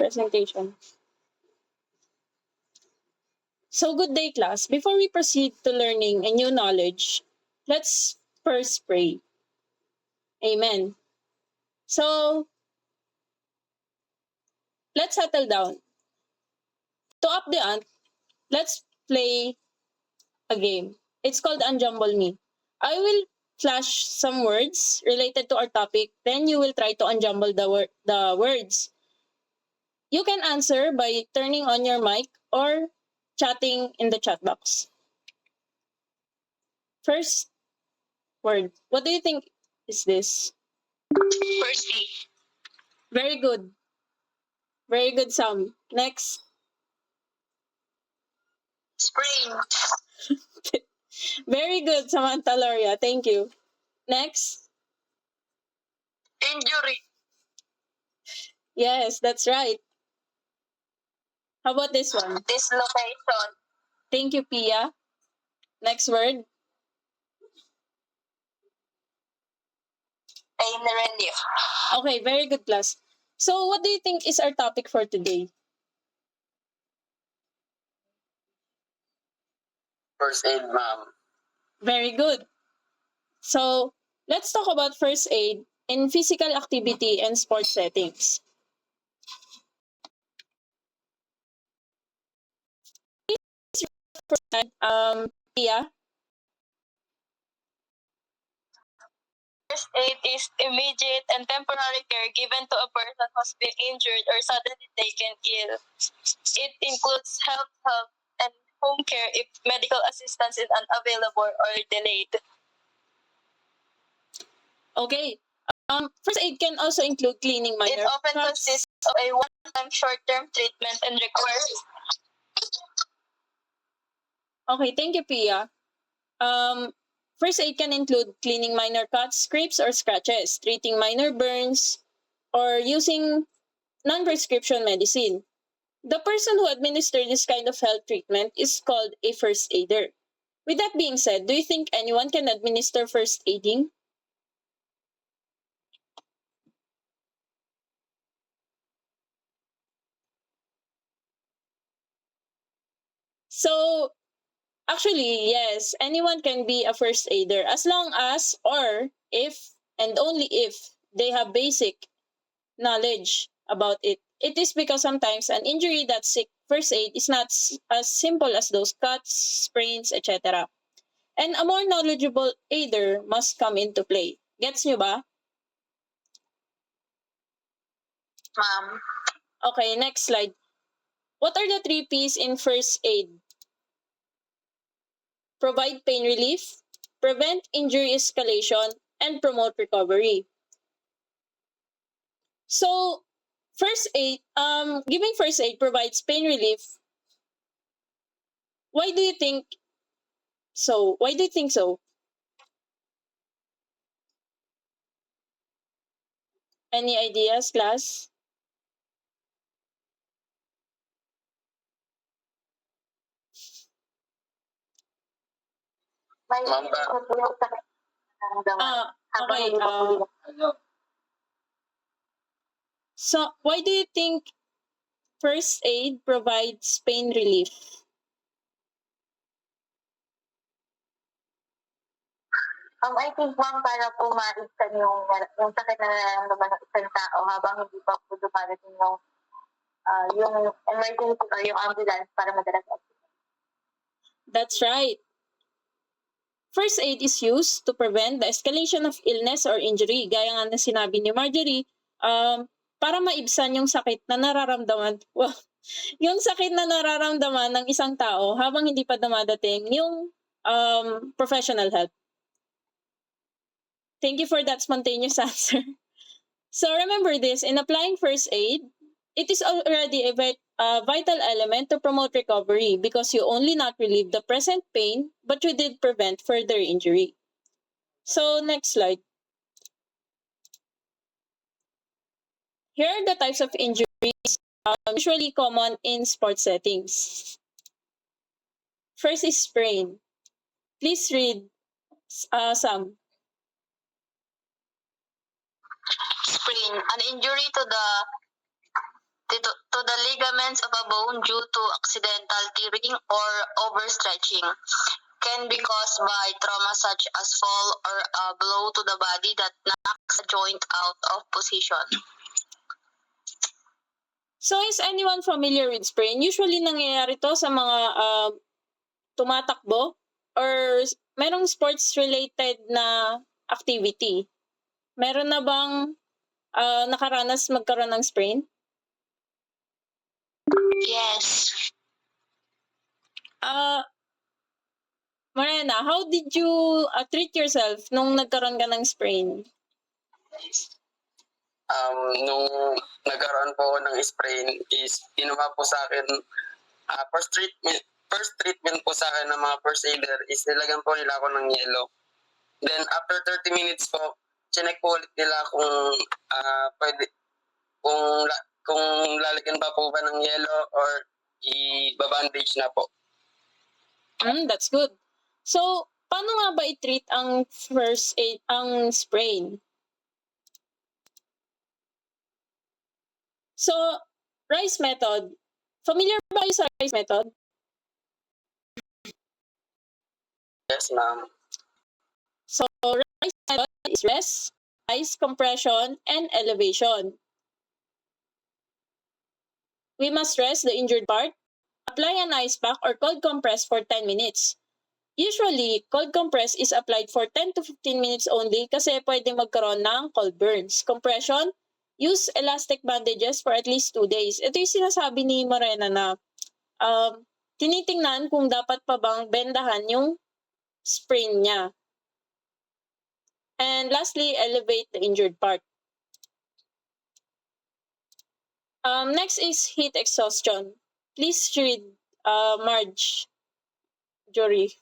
presentation. So good day, class. Before we proceed to learning a new knowledge, let's first pray. Amen. So, let's settle down. To up the ante, let's play a game. It's called Unjumble Me. I will flash some words related to our topic, then you will try to unjumble the words. You can answer by turning on your mic or chatting in the chat box. First word. What do you think is this? First aid. Very good. Very good, Sam. Next. Sprain. Very good, Samantha Loria. Thank you. Next. Injury. Yes, that's right. How about this one? Dislocation. Thank you, Pia. Next word. Pain relief. Okay, very good, class. So, what do you think is our topic for today? First aid, ma'am. Very good. So, let's talk about first aid in physical activity and sports settings. Pia? First aid is immediate and temporary care given to a person who's been injured or suddenly taken ill. It includes health help and home care if medical assistance is unavailable or delayed. Okay. First aid can also include cleaning minor It often cuts. consists of a one-time short-term treatment and requires Okay, thank you, Pia. First aid can include cleaning minor cuts, scrapes, or scratches, treating minor burns, or using non-prescription medicine. The person who administers this kind of health treatment is called a first aider. With that being said, do you think anyone can administer first aiding? So, actually, yes, anyone can be a first aider as long as, or if, and only if, they have basic knowledge about it. It is because sometimes an injury that seeks first aid is not as simple as those cuts, sprains, etc. And a more knowledgeable aider must come into play. Gets nyo ba? ma'am. Okay, next slide. What are the 3 P's in first aid? Provide pain relief, prevent injury escalation, and promote recovery. So, giving first aid provides pain relief. Why do you think so? Why do you think so? Any ideas, class? Ma'am, Okay. So, why do you think first aid provides pain relief? I think, ma'am, para po maibsan yung sakit na nararamdaman ng isang tao habang hindi pa po dumarating yung emergency or yung ambulance para madala sa hospital. That's right. First aid is used to prevent the escalation of illness or injury. Gaya nga na sinabi ni Marjorie, para maibsan yung sakit na nararamdaman, yung sakit na nararamdaman ng isang tao habang hindi pa dumadating yung professional help. Thank you for that spontaneous answer. So remember this, in applying first aid, it is already a vital element to promote recovery because you only not relieve the present pain, but you did prevent further injury. So next slide. Here are the types of injuries usually common in sports settings. First is sprain. Please read, Sam. Sprain, an injury to the ligaments of a bone due to accidental tearing or overstretching can be caused by trauma such as fall or a blow to the body that knocks a joint out of position. So is anyone familiar with sprain? Usually nangyayari to sa mga tumatakbo or merong sports-related na activity. Meron na bang nakaranas magkaroon ng sprain? Yes. Mariana, how did you treat yourself nung nagkaroon ka ng sprain? Nung nagkaroon po ako ng sprain is ginawa po sa akin first treatment po sa akin ng mga first aider is nilagyan po nila ako ng yelo. Then after 30 minutes po, chinek po ulit nila kung pwede kung lalagyan pa po ba ng yelo or i-bandage na po. That's good. So, paano nga ba i-treat ang first aid, ang sprain? So, RICE method. Familiar ba kayo sa RICE method? Yes, ma'am. So, RICE method is rest, ice compression, and elevation. We must rest the injured part, apply an ice pack or cold compress for 10 minutes. Usually, cold compress is applied for 10 to 15 minutes only kasi pwede magkaroon ng cold burns. Compression, use elastic bandages for at least 2 days. Ito yung sinasabi ni Morena na tinitingnan kung dapat pa bang bendahan yung sprain niya. And lastly, elevate the injured part. Next is heat exhaustion. Please read Marge. Jory.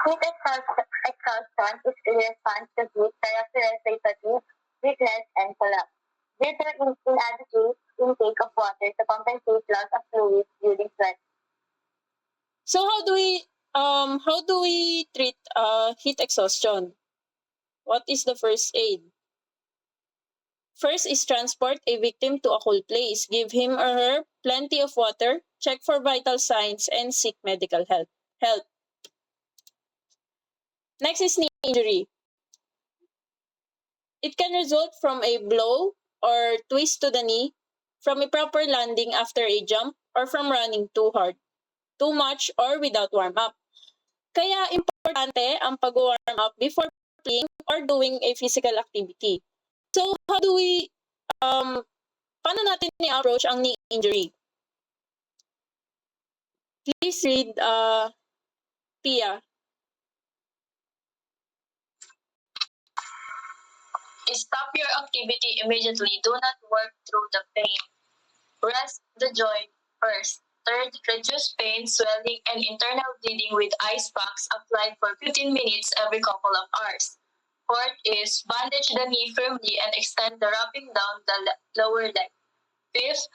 Heat exhaustion is a response to heat characterized by fatigue, weakness, and collapse. Due to inadequate intake of water to compensate loss of fluids during sweat. So how do we treat heat exhaustion? What is the first aid? First is transport a victim to a cool place. Give him or her plenty of water, check for vital signs, and seek medical help. Next is knee injury. It can result from a blow or twist to the knee, from a proper landing after a jump, or from running too hard, too much, or without warm-up. Kaya importante ang pag-warm up before playing or doing a physical activity. So how do we, paano natin i-approach ang knee injury? Please read Pia. Stop your activity immediately. Do not work through the pain. Rest the joint first. Third, reduce pain, swelling, and internal bleeding with ice packs applied for 15 minutes every couple of hours. Fourth is bandage the knee firmly and extend the wrapping down the lower leg. Fifth,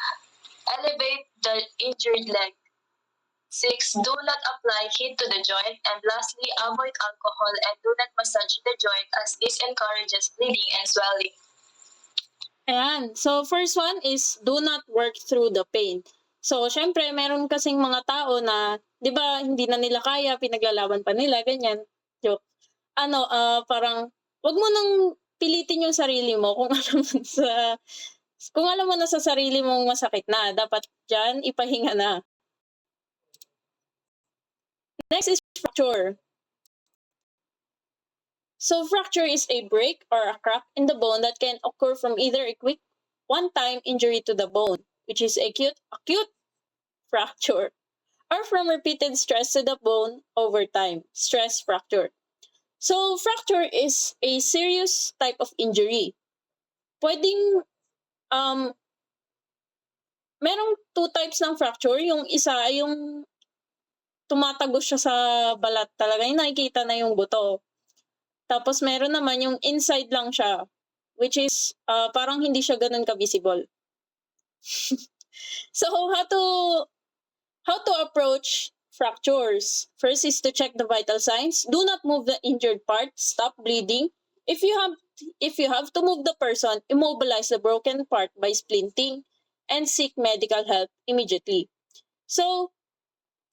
elevate the injured leg. 6. Do not apply heat to the joint. And lastly, avoid alcohol and do not massage the joint as this encourages bleeding and swelling. Ayan. So, first one is do not work through the pain. So, syempre, meron kasing mga tao na, di ba, hindi na nila kaya, pinaglalaban pa nila, ganyan. Joke. Parang, wag mo nang pilitin yung sarili mo kung alam mo na sa sarili mong masakit na. Dapat dyan, ipahinga na. Next is fracture. So fracture is a break or a crack in the bone that can occur from either a quick one-time injury to the bone, which is acute fracture, or from repeated stress to the bone over time, stress fracture. So fracture is a serious type of injury. Pwedeng merong 2 types ng fracture. Yung isa ay yung tumatagos siya sa balat talaga. Yung nakikita na yung buto. Tapos meron naman yung inside lang siya, which is parang hindi siya ganun ka-visible. So how to approach fractures? First is to check the vital signs. Do not move the injured part. Stop bleeding. If you have to move the person, immobilize the broken part by splinting, and seek medical help immediately. So,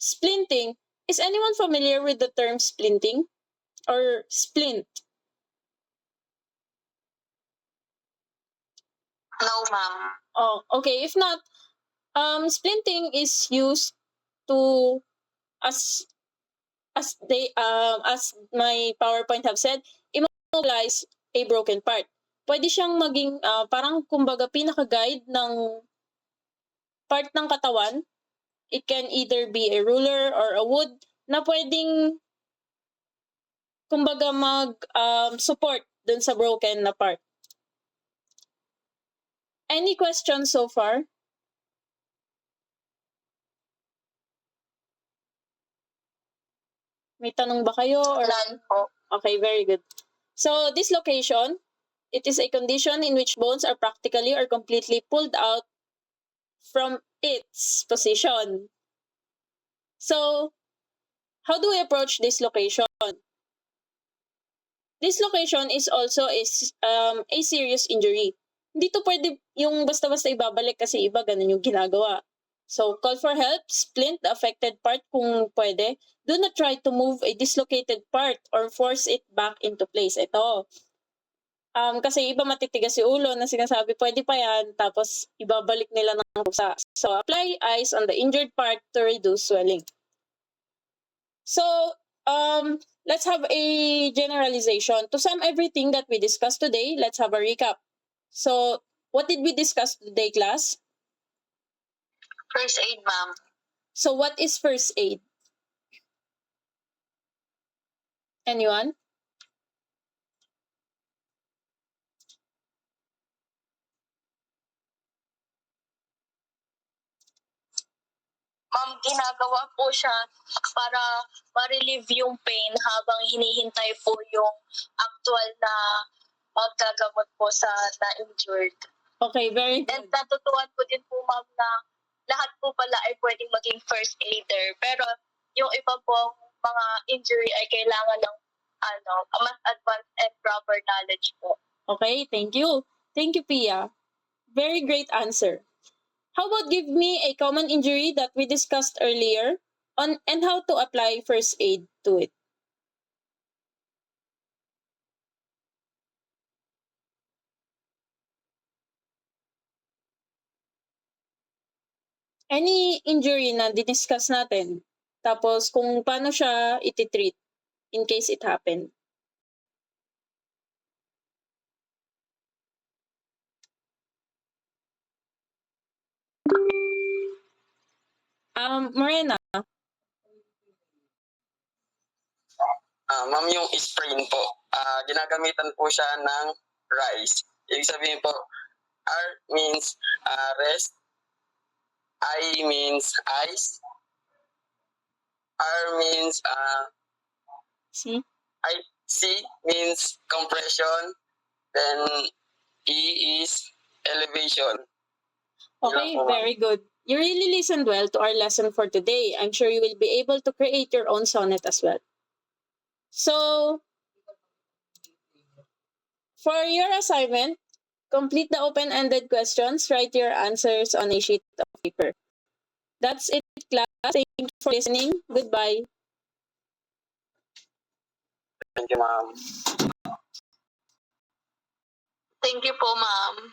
splinting, is anyone familiar with the term splinting or splint? No, ma'am. Oh, okay. If not, splinting is used to as as my PowerPoint have said, immobilize a broken part. Pwede siyang maging parang kumbaga pinaka-guide ng part ng katawan. It can either be a ruler or a wood na pwedeng kumbaga support dun sa broken na part. Any questions so far? May tanong ba kayo? Or... None po. Okay, very good. So, dislocation, it is a condition in which bones are practically or completely pulled out from its position. So, how do we approach dislocation? Dislocation is also a serious injury. Hindi to pwede yung basta-basta ibabalik kasi iba ganun yung ginagawa. So, call for help, splint the affected part kung pwede. Do not try to move a dislocated part or force it back into place. Ito. Kasi iba matitigas yung ulo na sinasabi, pwede pa yan, tapos ibabalik nila ng pusa. So, apply ice on the injured part to reduce swelling. So, let's have a generalization. To sum everything that we discussed today, let's have a recap. So, what did we discuss today, class? First aid, ma'am. So, what is first aid? Anyone? Ma'am, ginagawa po siya para ma-relieve yung pain habang hinihintay po yung actual na maggagamot po sa na-injured. Okay, very And good. natutuwan ko din po, ma'am, na lahat po pala ay pwedeng maging first aider. Pero yung iba po mga injury ay kailangan ng mas advanced and proper knowledge po. Okay, thank you. Thank you, Pia. Very great answer. How about give me a common injury that we discussed earlier on and how to apply first aid to it? Any injury na diniscuss natin, tapos kung paano siya iti-treat in case it happened. Morena, Ma'am, yung sprain po, ginagamitan po siya ng RICE. Ibig sabihin po, R means rest, I means ice, R means see? C means compression, then E is elevation. Okay, Yun lang po, ma'am. very good. You really listened well to our lesson for today. I'm sure you will be able to create your own sonnet as well. So, for your assignment, complete the open-ended questions, write your answers on a sheet of paper. That's it, class. Thank you for listening. Goodbye. Thank you, ma'am. Thank you po, ma'am.